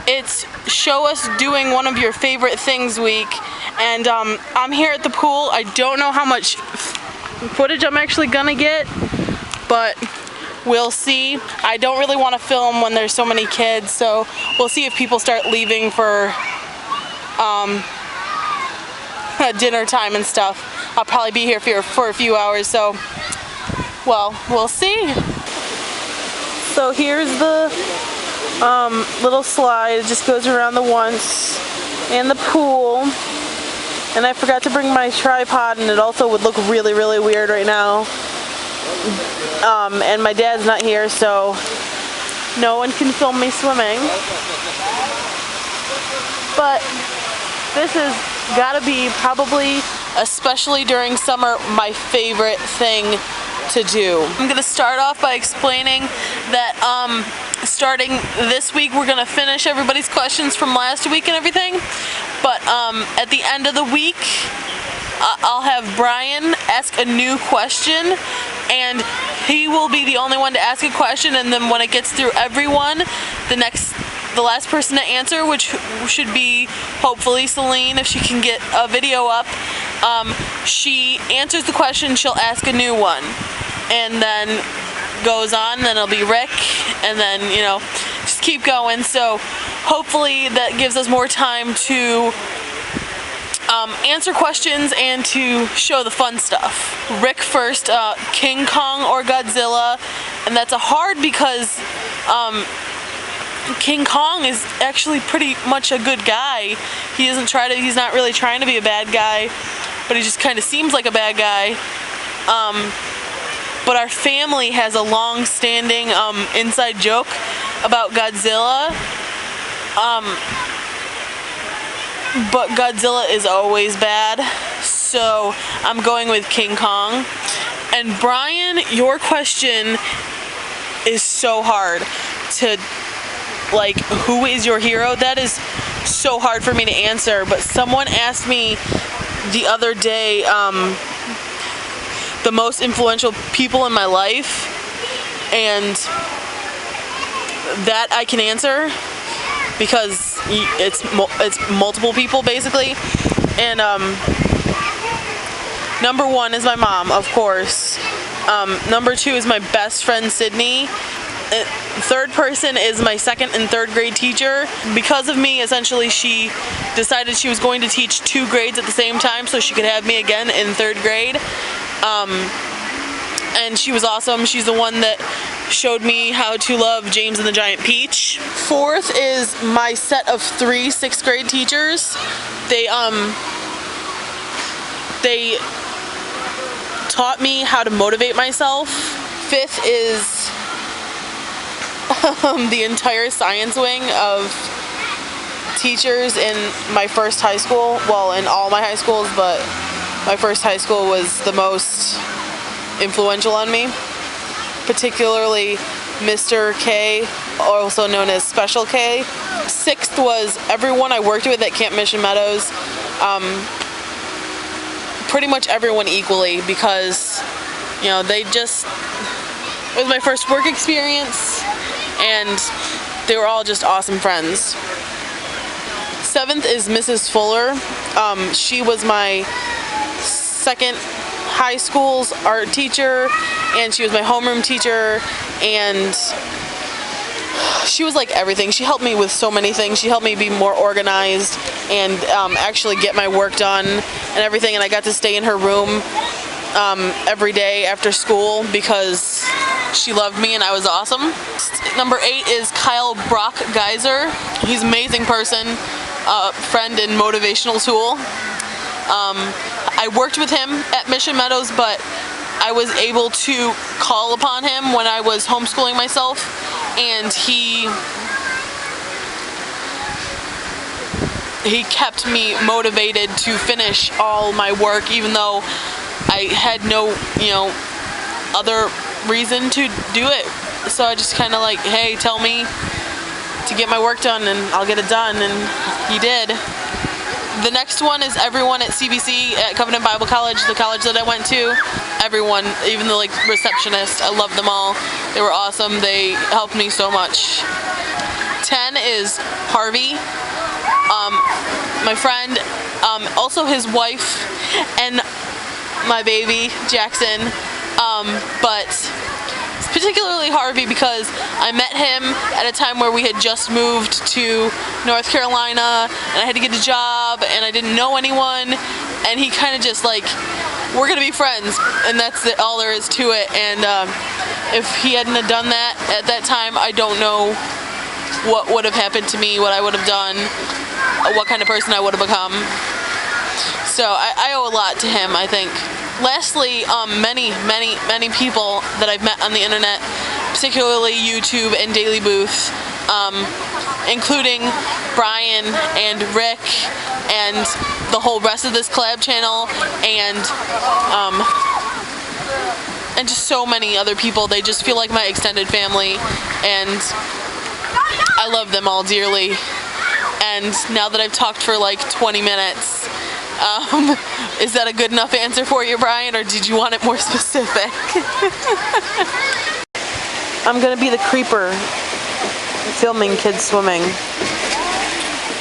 It's Show Us Doing One of Your Favorite Things week, and I'm here at the pool. I don't know how much footage I'm actually gonna get, but we'll see. I don't really want to film when there's so many kids, so we'll see if people start leaving for dinner time and stuff. I'll probably be here for a few hours, so, well, we'll see. So here's the little slide. It just goes around the once, and the pool. And I forgot to bring my tripod, and it also would look really, really weird right now. And my dad's not here, so no one can film me swimming. But this has gotta be probably, especially during summer, my favorite thing to do. I'm gonna start off by explaining that starting this week we're gonna finish everybody's questions from last week and everything, but at the end of the week I'll have Brian ask a new question, and he will be the only one to ask a question, and then when it gets through everyone, the last person to answer, which should be hopefully Celine if she can get a video up, she answers the question, she'll ask a new one, and then goes on, then it'll be Rick, and then, you know, just keep going. So hopefully that gives us more time to answer questions and to show the fun stuff. Rick first, King Kong or Godzilla, and that's a hard because King Kong is actually pretty much a good guy. He's not really trying to be a bad guy, but he just kind of seems like a bad guy. But our family has a long-standing inside joke about Godzilla. But Godzilla is always bad, so I'm going with King Kong. And Brian, your question is so hard to, like, who is your hero? That is so hard for me to answer, but someone asked me the other day the most influential people in my life, and that I can answer because it's multiple people basically. And number one is my mom, of course. Number two is my best friend Sydney. Third person is my second and third grade teacher. Because of me, essentially, she decided she was going to teach 2 grades at the same time so she could have me again in 3rd grade. And she was awesome. She's the one that showed me how to love James and the Giant Peach. Fourth is my set of 3 6th grade teachers. They taught me how to motivate myself. Fifth is the entire science wing of teachers in my first high school. Well, in all my high schools, but my first high school was the most influential on me, particularly Mr. K, also known as Special K. Sixth was everyone I worked with at Camp Mission Meadows. Pretty much everyone equally, because, you know, it was my first work experience, and they were all just awesome friends. Seventh is Mrs. Fuller. She was my second high school's art teacher, and she was my homeroom teacher, and she was like everything. She helped me with so many things. She helped me be more organized and actually get my work done and everything, and I got to stay in her room every day after school because she loved me and I was awesome. Number 8 is Kyle Brock Geyser. He's an amazing person, friend and motivational tool. I worked with him at Mission Meadows, but I was able to call upon him when I was homeschooling myself, and he kept me motivated to finish all my work, even though I had no, other reason to do it. So I just kind of like, hey, tell me to get my work done and I'll get it done, and he did. The next one is everyone at CBC, at Covenant Bible College, the college that I went to. Everyone, even the receptionist, I loved them all. They were awesome. They helped me so much. 10 is Harvey, my friend, also his wife, and my baby, Jackson, but particularly Harvey because I met him at a time where we had just moved to North Carolina and I had to get a job and I didn't know anyone, and he kind of just like, we're gonna be friends, and that's all there is to it. And if he hadn't have done that at that time, I don't know what would have happened to me, what I would have done, what kind of person I would have become. So I owe a lot to him, I think. Lastly, many people that I've met on the internet, particularly YouTube and Daily Booth, including Brian and Rick and the whole rest of this collab channel, and just so many other people. They just feel like my extended family, and I love them all dearly. And now that I've talked for like 20 minutes, is that a good enough answer for you, Brian, or did you want it more specific? I'm gonna be the creeper filming kids swimming.